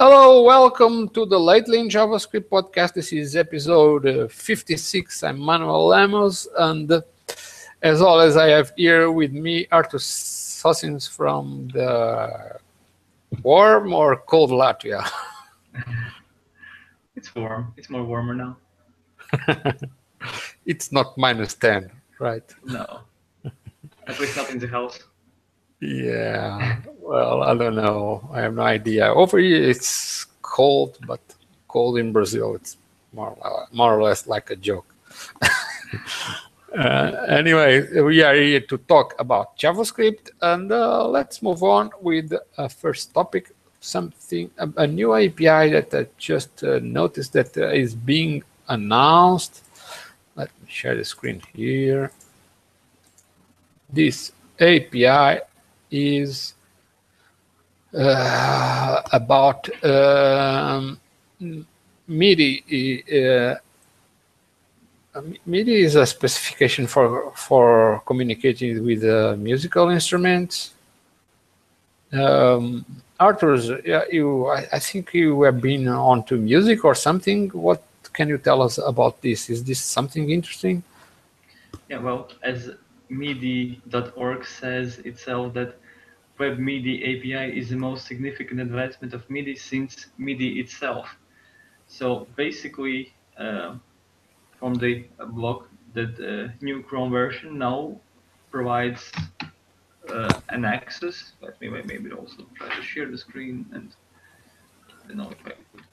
Hello, welcome to the Lately in JavaScript podcast. This is episode 56. I'm Manuel Lemos, and as always, I have here with me Artur Sosins from the warm or cold Latvia. It's warm. It's more warmer now. It's not -10, right? No, at least not in the house. Yeah, well, I don't know. I have no idea. Over here, it's cold, but cold in Brazil, it's more or less like a joke. Anyway, we are here to talk about JavaScript, and let's move on with the first topic, a new API that I just noticed that is being announced. Let me share the screen here. This API is about MIDI. MIDI is a specification for communicating with musical instruments. Arthur, I think you have been onto music or something. What can you tell us about this? Is this something interesting? Yeah, well, as MIDI.org says itself, that Web MIDI API is the most significant advancement of MIDI since MIDI itself. So basically, from the blog, that new Chrome version now provides an access. Let me maybe also try to share the screen, and I don't know if I could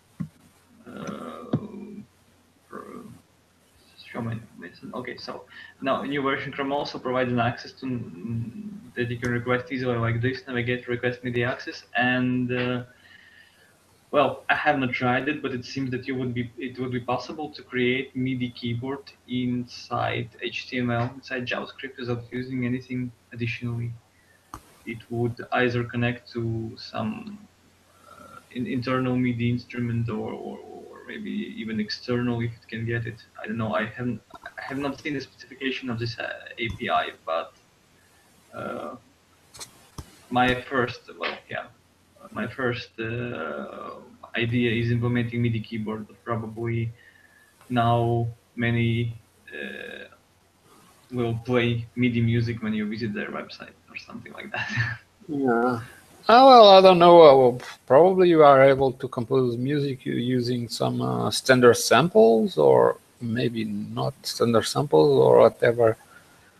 show my listen. Okay, so now new version Chrome also provides an access to that you can request easily like this, navigate, request MIDI access, and well, I have not tried it, but it seems that it would be possible to create MIDI keyboard inside HTML, inside JavaScript, without using anything additionally. It would either connect to some internal MIDI instrument or maybe even external if it can get it. I don't know. I have not seen the specification of this API, but my first idea is implementing MIDI keyboard. But probably now many will play MIDI music when you visit their website or something like that. Yeah. Oh, well, I don't know. Probably you are able to compose music using some standard samples, or maybe not standard samples, or whatever.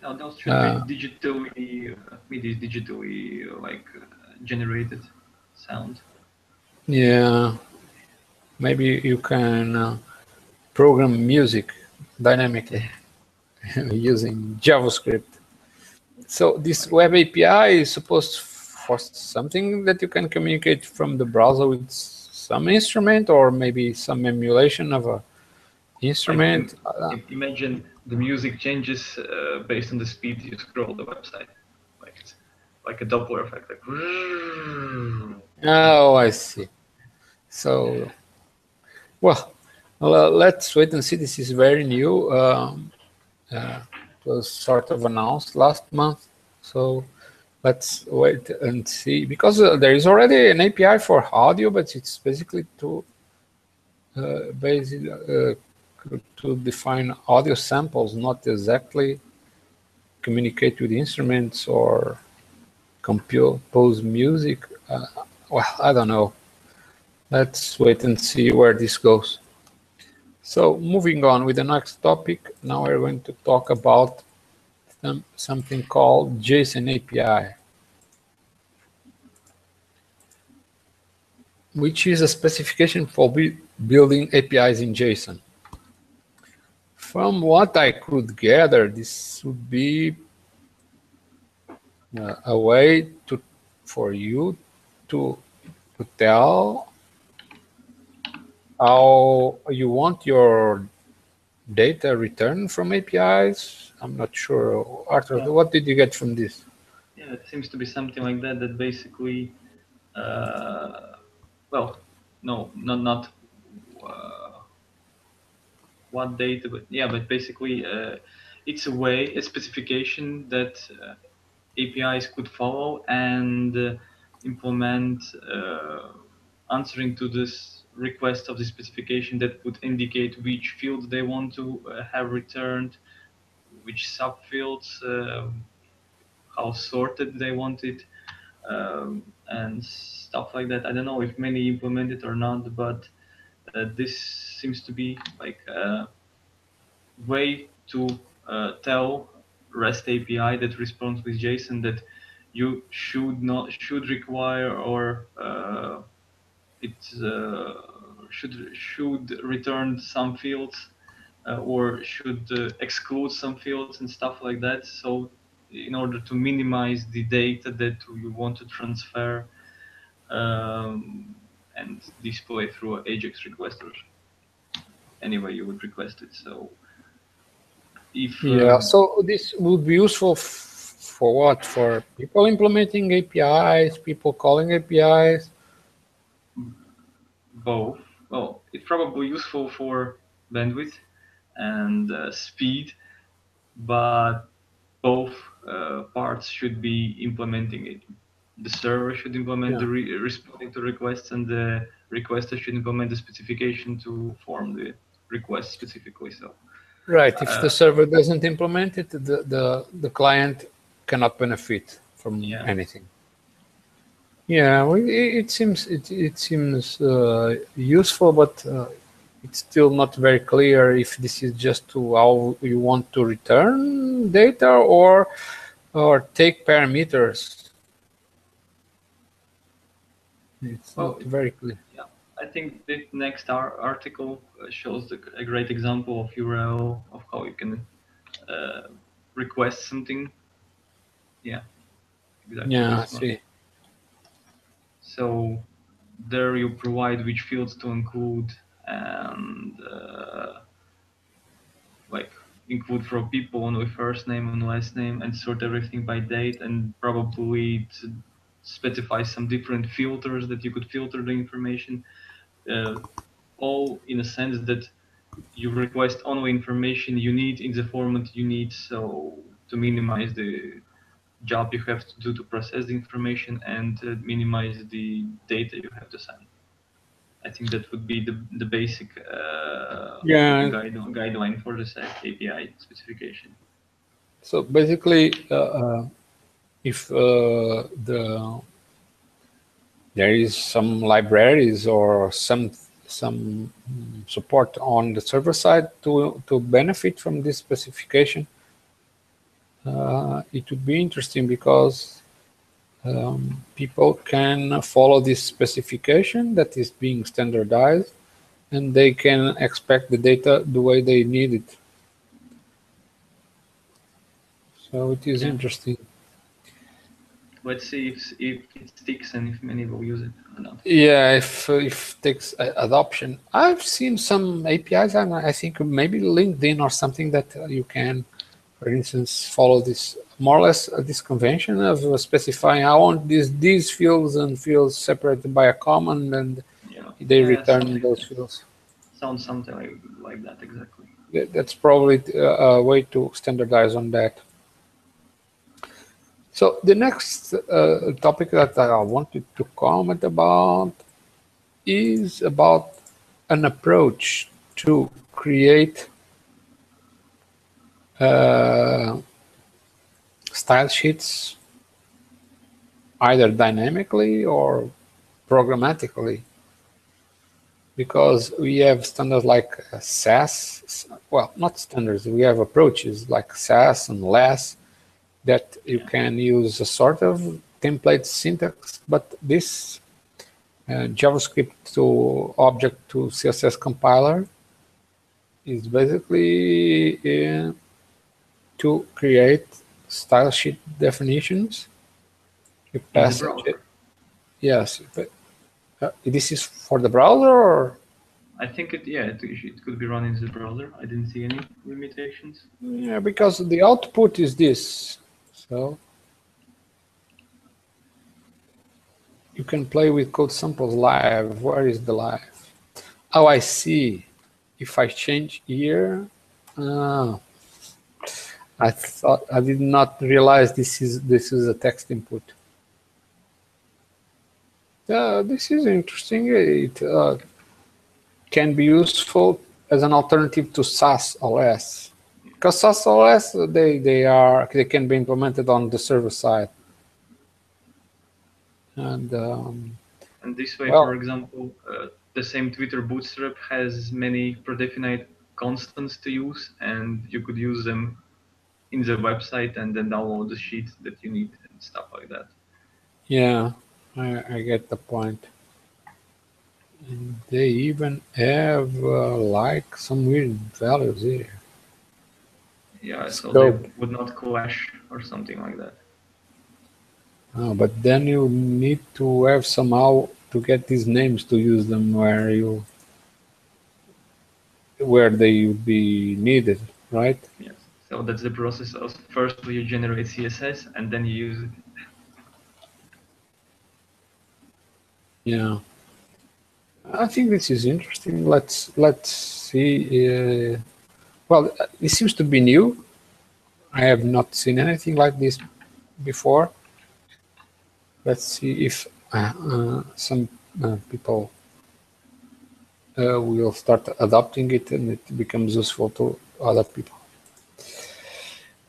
No, those should be digitally, MIDI is digitally generated sound. Yeah, maybe you can program music dynamically using JavaScript. So this web API is supposed for something that you can communicate from the browser with some instrument, or maybe some emulation of a instrument. Imagine the music changes based on the speed you scroll the website, like a Doppler effect. Oh, I see. So, well, let's wait and see. This is very new. It was sort of announced last month. So let's wait and see. Because there is already an API for audio, but it's basically to define audio samples, not exactly communicate with instruments or compose music. Well, I don't know. Let's wait and see where this goes. So moving on with the next topic, now we're going to talk about something called JSON API, which is a specification for building APIs in JSON. From what I could gather, this would be a way for you to tell how you want your data returned from APIs. I'm not sure. Arthur, yeah. What did you get from this? Yeah, it seems to be something like that. That basically, well, no, not what data, but yeah, but basically, it's a specification that APIs could follow and implement answering to this request of the specification that would indicate which field they want to have returned, which subfields, how sorted they want it, and stuff like that. I don't know if many implement it or not, but this seems to be like a way to tell REST API that responds with JSON that you should require, or it should return some fields, or should exclude some fields and stuff like that. So in order to minimize the data that you want to transfer and display through an AJAX requester, anyway you would request it. So if so this would be useful for what? For people implementing APIs, people calling APIs? both. Well, it's probably useful for bandwidth and speed, but both parts should be implementing it. The server should implement the responding to requests, and the requester should implement the specification to form the request specifically. So Right. If the server doesn't implement it, the client cannot benefit from anything. Yeah, well, it seems useful, but it's still not very clear if this is just to how you want to return data or take parameters. It's not very clear. Yeah, I think the next article shows a great example of URL of how you can request something. Yeah, exactly. Yeah, I see. So there you provide which fields to include, and like include for people only first name and last name, and sort everything by date, and probably to specify some different filters that you could filter the information, all in a sense that you request only information you need in the format you need, so to minimize the job you have to do to process the information and minimize the data you have to send. I think that would be the basic guideline for the API specification. So basically, if there is some libraries or some support on the server side to benefit from this specification, it would be interesting because people can follow this specification that is being standardized, and they can expect the data the way they need it. So it is interesting. Let's see if it sticks and if many will use it or not. Yeah, if it takes adoption. I've seen some APIs, and I think maybe LinkedIn or something that you can, for instance, follow this more or less this convention of specifying I want these fields and fields separated by a comma, and they return those fields. Sounds something like that, exactly. That's probably a way to standardize on that. So the next topic that I wanted to comment about is about an approach to create style sheets either dynamically or programmatically, because we have standards like SAS, well, not standards, we have approaches like SAS and LAS that you can use a sort of template syntax, but this JavaScript to object to CSS compiler is basically to create style sheet definitions. You pass it. Yes, but this is for the browser, or? I think it could be run in the browser. I didn't see any limitations. Yeah, because the output is this. So you can play with code samples live. Where is the live? Oh, I see. If I change here, I did not realize this is a text input. This is interesting. It can be useful as an alternative to SAS OS. Because SAS OS, they can be implemented on the server side. And this way, well, for example, the same Twitter Bootstrap has many predefined constants to use, and you could use them in the website and then download the sheet that you need and stuff like that. yeah, I get the point. And they even have like some weird values here. Yeah, so Scope. they would not clash or something like that. Oh, but then you need to have somehow to get these names to use them where they would be needed, right? Yes. So that's the process of first you generate CSS and then you use it. Yeah, I think this is interesting. Let's see. Well, this seems to be new. I have not seen anything like this before. Let's see if some people will start adopting it and it becomes useful to other people.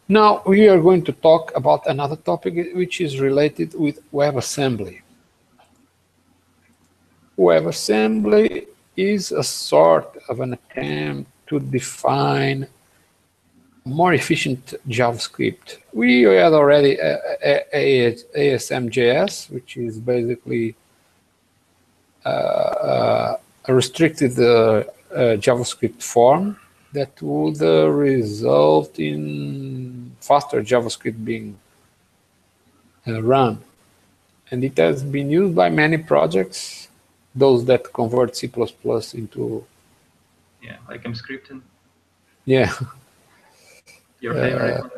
Now we are going to talk about another topic which is related with WebAssembly. WebAssembly is a sort of an attempt to define more efficient JavaScript. We had already ASM.js, which is basically a restricted JavaScript form that would result in faster JavaScript being run. And it has been used by many projects, those that convert C++ into... Yeah, like I'm scripting. Yeah. Your favorite one?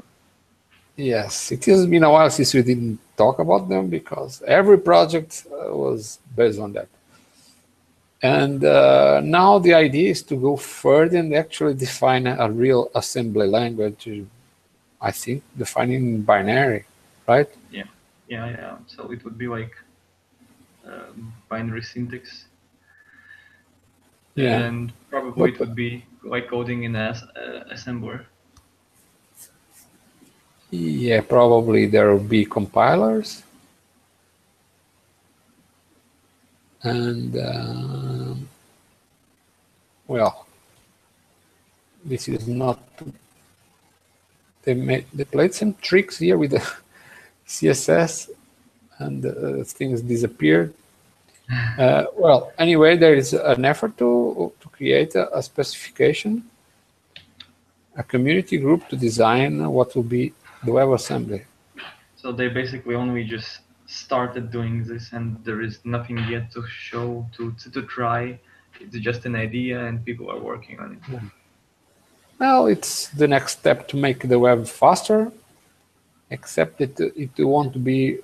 Yes, it has been a while since we didn't talk about them because every project was based on that. And now the idea is to go further and actually define a real assembly language, I think, defining binary, right? Yeah. So it would be like binary syntax. Yeah. And probably it would be like coding in assembler. Yeah, probably there will be compilers. And, well, this is not... They played some tricks here with the CSS and things disappeared. Well, anyway, there is an effort to create a specification, a community group to design what will be the WebAssembly. So they basically only just started doing this, and there is nothing yet to show, to try. It's just an idea, and people are working on it. Yeah. Well, it's the next step to make the web faster, except it won't be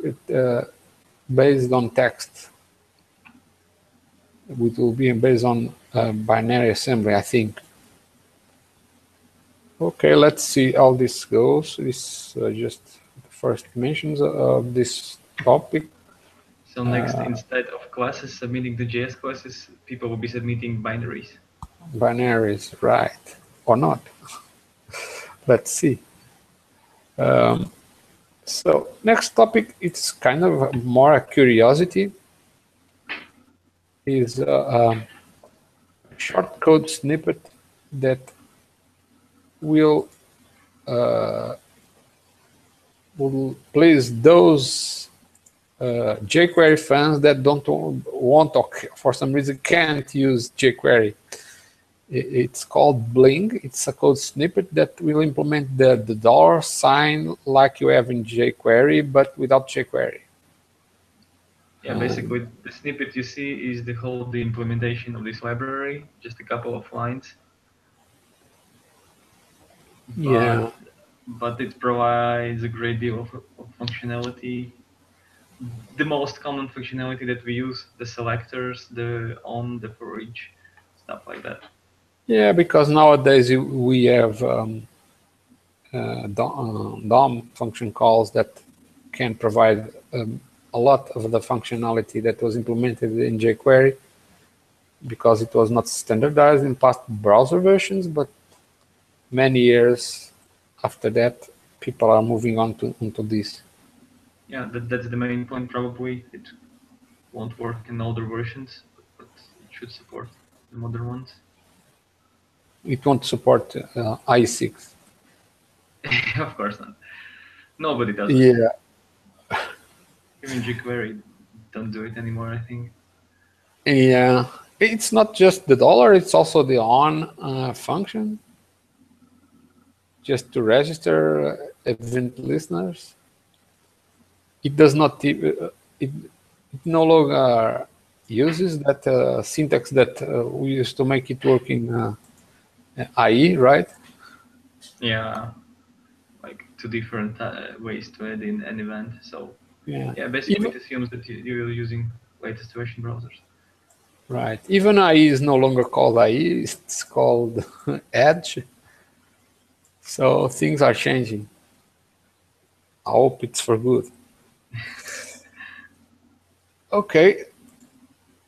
based on text. It will be based on binary assembly, I think. Okay, let's see how this goes. This just the first mentions of this topic. So next, instead of classes submitting the JS classes, people will be submitting binaries. Binaries, right, or not. Let's see. So next topic, it's kind of more a curiosity, is a short code snippet that will please those jQuery fans that don't want or for some reason can't use jQuery. It's called Bling. It's a code snippet that will implement the dollar sign like you have in jQuery, but without jQuery. Yeah, basically the snippet you see is the whole implementation of this library, just a couple of lines. Yeah. But it provides a great deal of functionality. The most common functionality that we use, the selectors, the on, the for each, stuff like that. Yeah, because nowadays we have DOM function calls that can provide a lot of the functionality that was implemented in jQuery because it was not standardized in past browser versions, but many years after that, people are moving on into this. Yeah, that's the main point. Probably it won't work in older versions, but it should support the modern ones. It won't support i6. Of course not. Nobody does. Yeah. Even jQuery don't do it anymore, I think. Yeah. It's not just the dollar, it's also the on function, just to register event listeners. It does not, it no longer uses that syntax that we used to make it work in IE, right? Yeah, like two different ways to add in an event. So yeah, basically it assumes that you're using latest version browsers. Right. Even IE is no longer called IE, it's called Edge. So things are changing. I hope it's for good. Okay.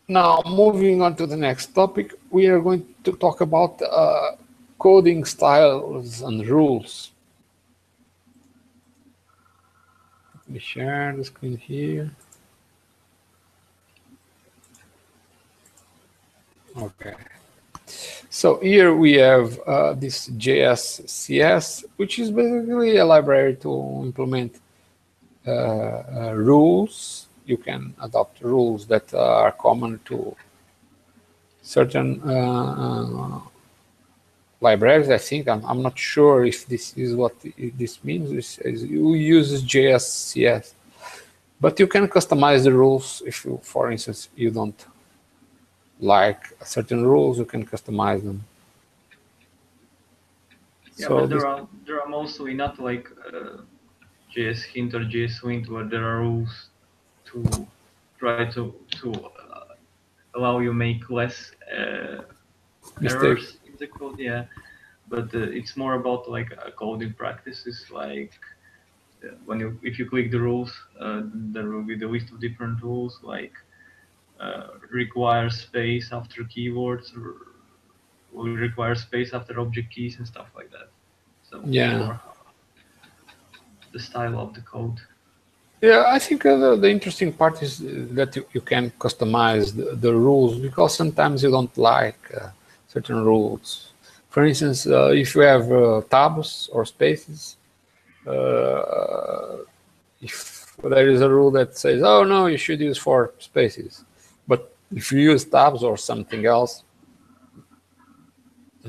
Now, moving on to the next topic, we are going to talk about coding styles and rules. Let me share the screen here. Okay. So here we have this JSCS, which is basically a library to implement rules. You can adopt rules that are common to certain libraries. I think I'm not sure if this is what this means. You use JSCS, but you can customize the rules if you, for instance, you don't like certain rules, you can customize them. Yeah, so but there are mostly not like JS hint or JS Wint where there are rules to try to allow you make less errors in the code. Yeah, but it's more about like coding practices. Like if you click the rules, there will be the list of different rules like require space after keywords or will require space after object keys and stuff like that. So yeah, more the style of the code. Yeah, I think the interesting part is that you can customize the rules because sometimes you don't like certain rules. For instance, if you have tabs or spaces, if there is a rule that says, oh no, you should use 4 spaces. But if you use tabs or something else,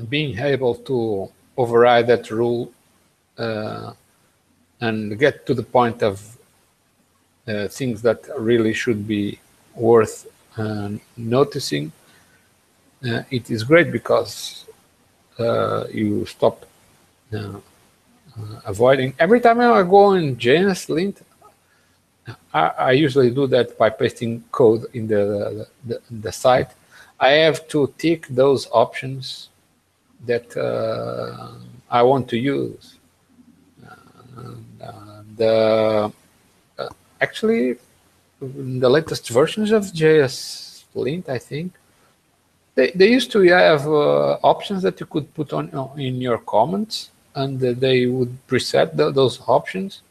being able to override that rule and get to the point of things that really should be worth noticing, it is great because you stop avoiding. Every time I go in JSLint, I usually do that by pasting code in the site. I have to tick those options that I want to use. Actually, the latest versions of JSLint, I think, they used to have options that you could put on in your comments, and they would preset those options.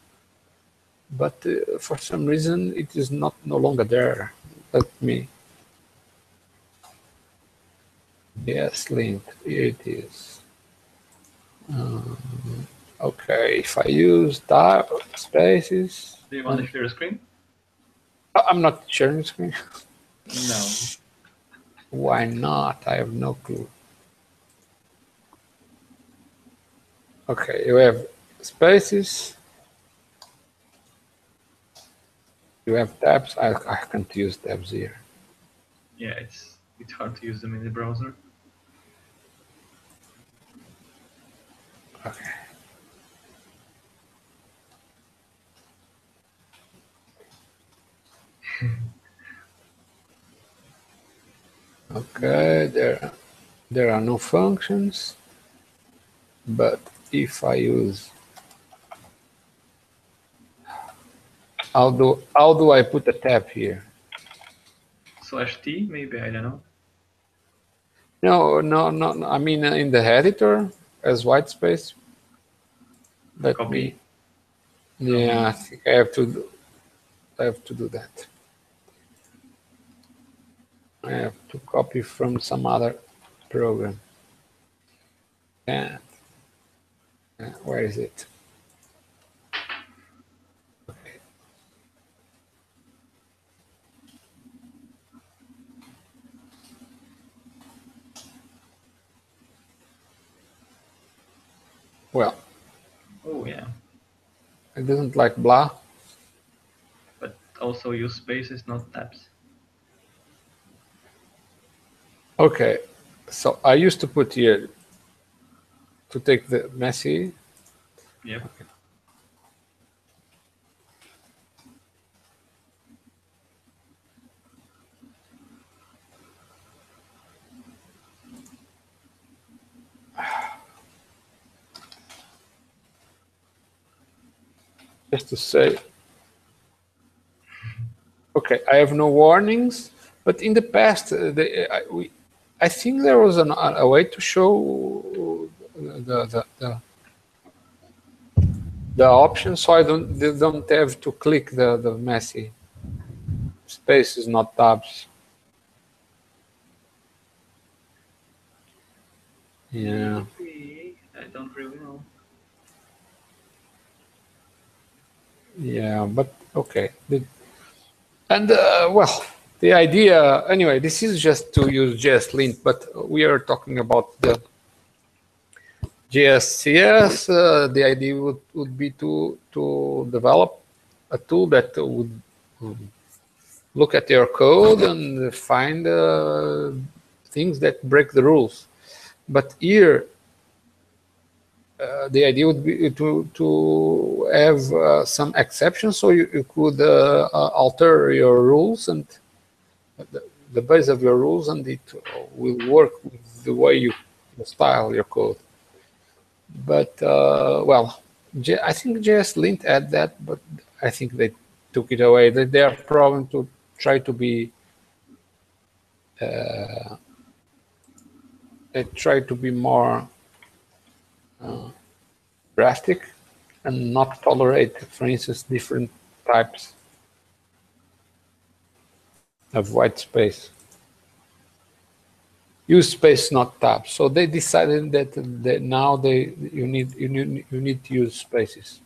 But for some reason, it is no longer there. Let me. JSLint, here it is. Okay, if I use tab spaces. Do you want to share a screen? I'm not sharing the screen. No. Why not? I have no clue. Okay, you have spaces. You have tabs. I can't use tabs here. Yeah, it's hard to use them in the browser. Okay. Okay, there are no functions, but if I use How do I put a tab here? /T maybe, I don't know. No. I mean in the editor as white space. Let Copy. me. Yeah, I think I have to do that. I have to copy from some other program. And where is it? Okay. Well. Oh yeah. It doesn't like blah. But also use spaces, not tabs. Okay, so I used to put here to take the messy. Yep. Okay. Just to say, okay, I have no warnings, but in the past, I think there was a way to show the option, so they don't have to click the messy spaces, not tabs. Yeah. Maybe. I don't really know. Yeah, but okay. And well, the idea, anyway, this is just to use JSLint, but we are talking about the JSCS. The idea would be to develop a tool that would look at your code and find things that break the rules. But here, the idea would be to have some exceptions, so you could alter your rules and the base of your rules, and it will work with the way you style your code. But well, I think JSLint had that, but I think they took it away. They are probably to try to be they try to be more drastic and not tolerate, for instance, different types of white space. Use space, not tabs. So they decided that now you need to use spaces.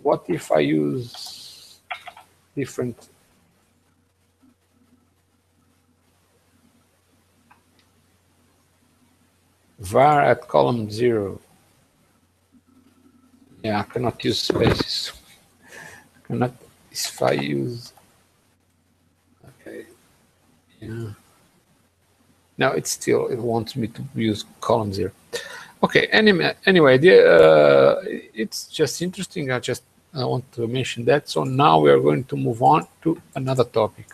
What if I use different? Var at column 0. Yeah, I cannot use spaces. I cannot. If I use. Okay. Yeah. Now it wants me to use column 0. Okay. Anyway, it's just interesting. I want to mention that. So now we are going to move on to another topic.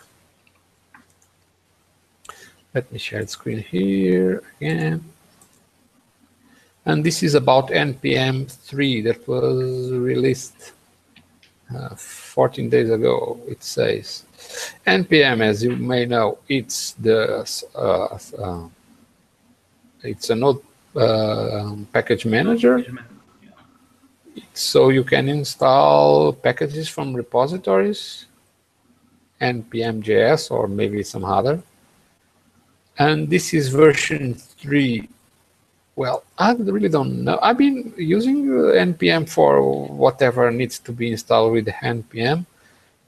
Let me share the screen here again. And this is about NPM 3 that was released 14 days ago, it says. NPM, as you may know, it's it's a node package manager. So you can install packages from repositories, npm.js or maybe some other. And this is version 3. Well, I really don't know. I've been using npm for whatever needs to be installed with npm,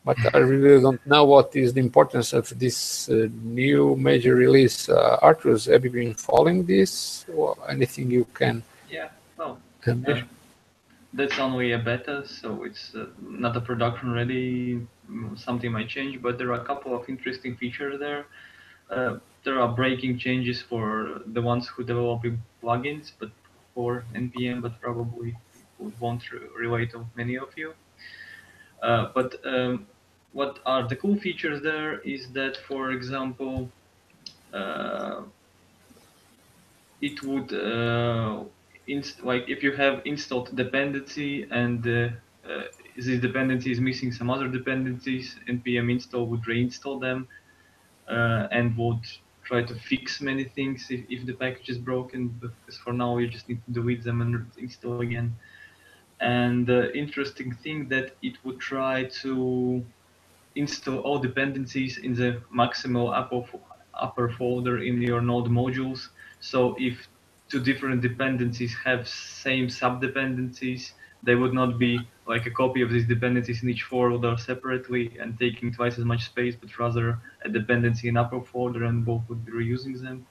but I really don't know what is the importance of this new major release. Arturus, have you been following this? Or anything you can? Yeah, well, that's only a beta, so it's not a production ready. Something might change, but there are a couple of interesting features there. There are breaking changes for the ones who develop plugins, but for npm, but probably won't relate to many of you. But what are the cool features there is that, for example, it would like if you have installed dependency and this dependency is missing some other dependencies, npm install would reinstall them and would try to fix many things if the package is broken, because for now you just need to delete them and install again. And the interesting thing that it would try to install all dependencies in the maximal upper folder in your node modules. So if two different dependencies have same sub-dependencies, they would not be like a copy of these dependencies in each folder separately and taking twice as much space, but rather a dependency in upper folder and both would be reusing them.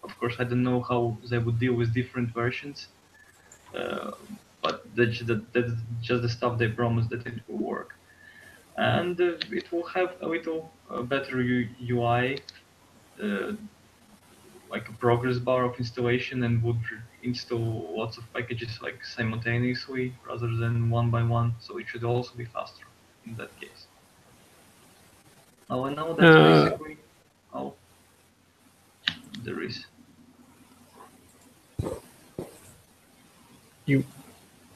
Of course, I don't know how they would deal with different versions, but that's just the stuff they promised that it will work. And it will have a little better UI, like a progress bar of installation, and would install lots of packages like simultaneously rather than one by one. So it should also be faster in that case. Now I know that's basically all there is.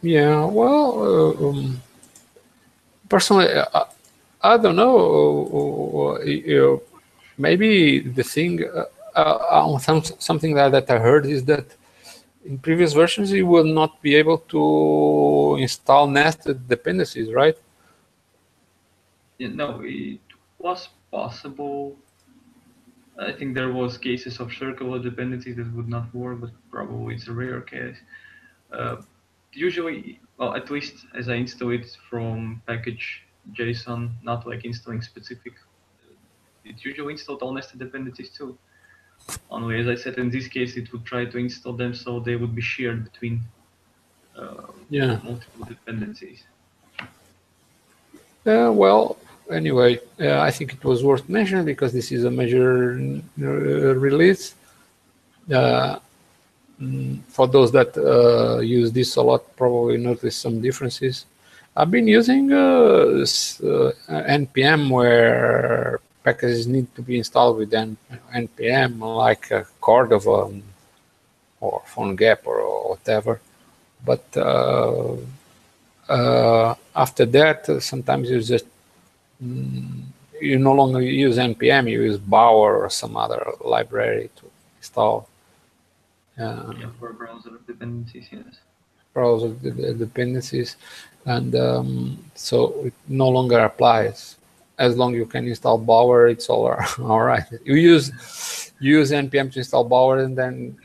Yeah, well, personally, I don't know. Maybe the thing, something that I heard is that in previous versions you will not be able to install nested dependencies, right? Yeah, no, it was possible. I think there was cases of circular dependencies that would not work, but probably it's a rare case. Usually, well, at least as I install it from package JSON, not like installing specific, it usually installed all nested dependencies too. Only, as I said, in this case, it would try to install them so they would be shared between multiple dependencies. Well, anyway, I think it was worth mentioning because this is a major release. For those that use this a lot, probably notice some differences. I've been using npm where packages need to be installed with npm, like Cordova or PhoneGap or whatever. But after that, sometimes you just you no longer use npm, you use Bower or some other library to install. Yeah, for browser dependencies, yes. Browser dependencies, and so it no longer applies. As long as you can install Bower, it's all right. You use npm to install Bower, and then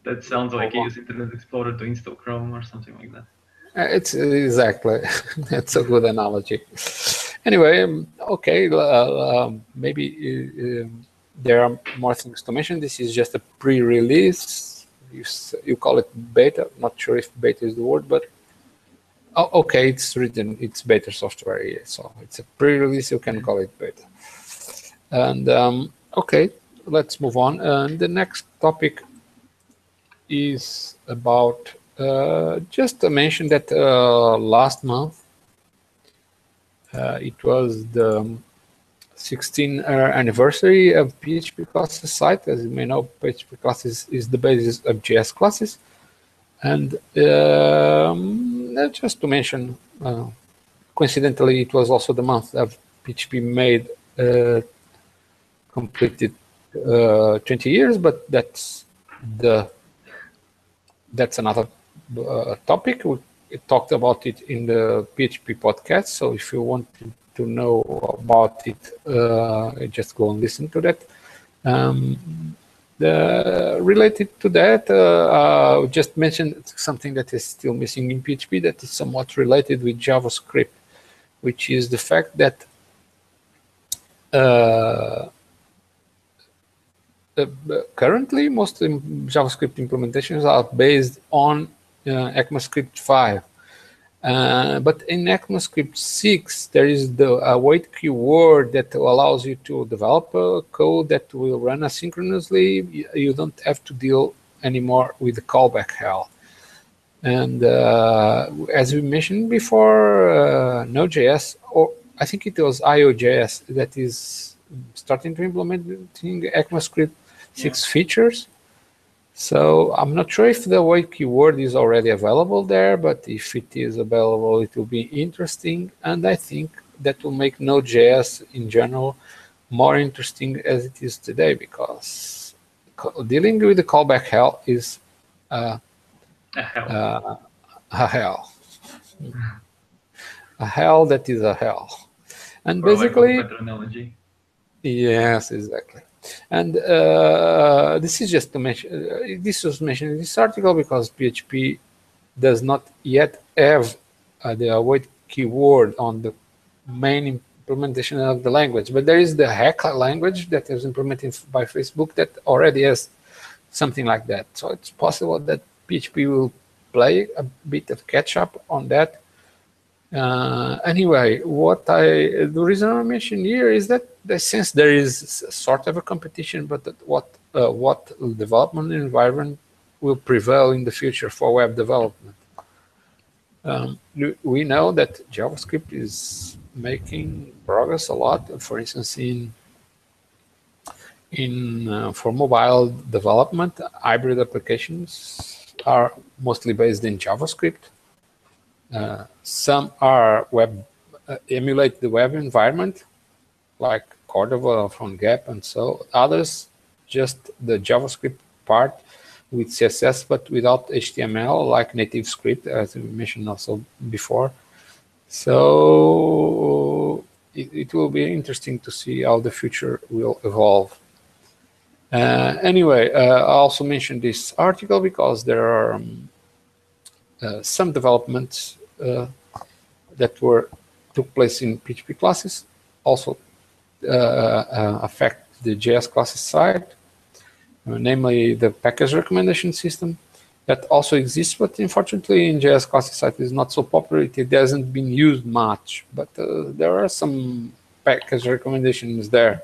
that sounds like you use Internet Explorer to install Chrome or something like that. It's exactly that's a good analogy. Anyway, okay, maybe there are more things to mention. This is just a pre-release. You call it beta. Not sure if beta is the word, but okay, it's written. It's beta software, yeah, so it's a pre-release. You can call it beta. And okay, let's move on. The next topic is about just to mention that last month it was the 16th anniversary of PHP classes site. As you may know, PHP classes is the basis of JS classes. And just to mention, coincidentally, it was also the month of PHP made completed 20 years, but that's another topic. We talked about it in the PHP podcast. So if you want to know about it, just go and listen to that. Related to that, I just mentioned something that is still missing in PHP that is somewhat related with JavaScript, which is the fact that currently most JavaScript implementations are based on ECMAScript 5. But in ECMAScript 6, there is the await keyword that allows you to develop a code that will run asynchronously. You don't have to deal anymore with the callback hell. And as we mentioned before, Node.js, or I think it was IOJS, that is starting to implement ECMAScript 6 features. So I'm not sure if the await keyword is already available there, but if it is available, it will be interesting. And I think that will make Node.js in general more interesting as it is today, because dealing with the callback hell is A hell. a hell. A hell that is a hell. And For basically, lack of better analogy. yes, exactly. And this is just to mention, this was mentioned in this article because PHP does not yet have the await keyword on the main implementation of the language. But there is the hack language that is implemented by Facebook that already has something like that. So it's possible that PHP will play a bit of catch up on that. Anyway, the reason I mention here is that since there is sort of a competition, but what development environment will prevail in the future for web development? We know that JavaScript is making progress a lot. For instance, for mobile development, hybrid applications are mostly based in JavaScript. Some are emulate the web environment, like Cordova from Gap, and so others just the JavaScript part with CSS, but without HTML, like native script, as we mentioned also before. So it will be interesting to see how the future will evolve. Anyway, I also mentioned this article because there are some developments that took place in PHP classes also affect the JS classes side, namely the package recommendation system that also exists, but unfortunately in JS classes side is not so popular. It hasn't been used much, but there are some package recommendations there,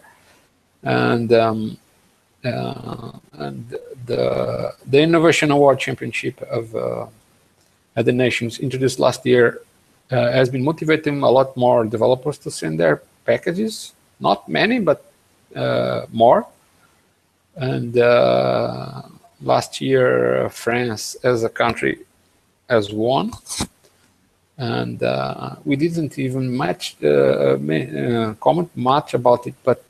and the Innovation Award Championship of at the Nations introduced last year has been motivating a lot more developers to send their packages. Not many, but more. And last year, France as a country has won. And we didn't even comment much about it, but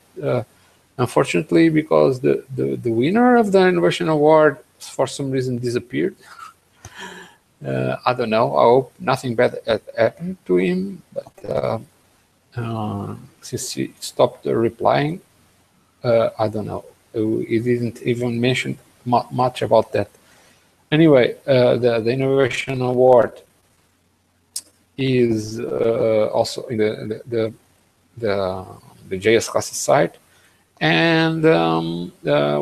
unfortunately, because the winner of the Innovation Award for some reason disappeared. I don't know. I hope nothing bad happened to him, but since he stopped replying, I don't know. He didn't even mention much about that. Anyway, the Innovation Award is also in the JS classes site, and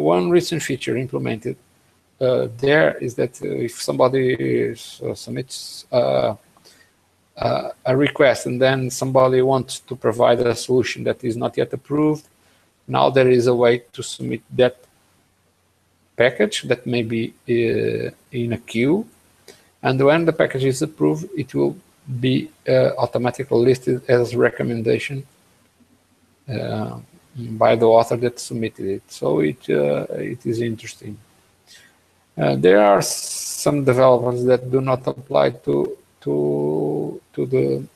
one recent feature implemented there is that if somebody submits a request and then somebody wants to provide a solution that is not yet approved, now there is a way to submit that package that may be in a queue, and when the package is approved, it will be automatically listed as recommendation by the author that submitted it. So it is interesting. There are some developments that do not apply to the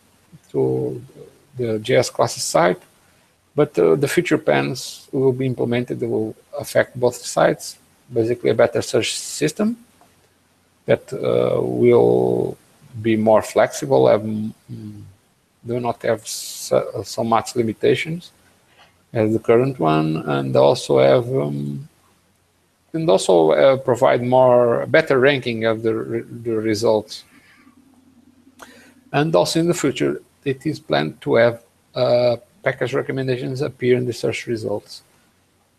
JS classes site, but the feature plans will be implemented that will affect both sites. Basically, a better search system that will be more flexible and do not have so much limitations as the current one, and also have provide better ranking of the results. And also in the future, it is planned to have package recommendations appear in the search results.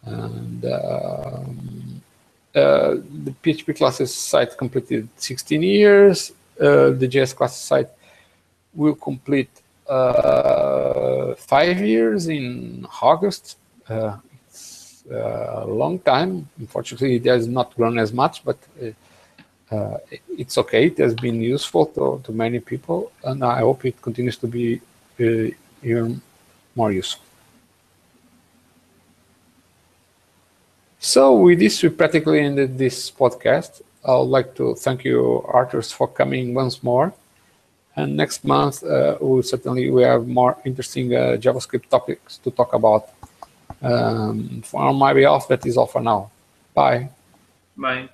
And the PHP classes site completed 16 years. The JS classes site will complete 5 years in August. It's a long time. Unfortunately, it has not grown as much, but it's okay. It has been useful to many people, and I hope it continues to be even more useful. So with this, we practically ended this podcast. I would like to thank you, Arthur, for coming once more. And next month, we have more interesting JavaScript topics to talk about. On my behalf, that is all for now. Bye. Bye.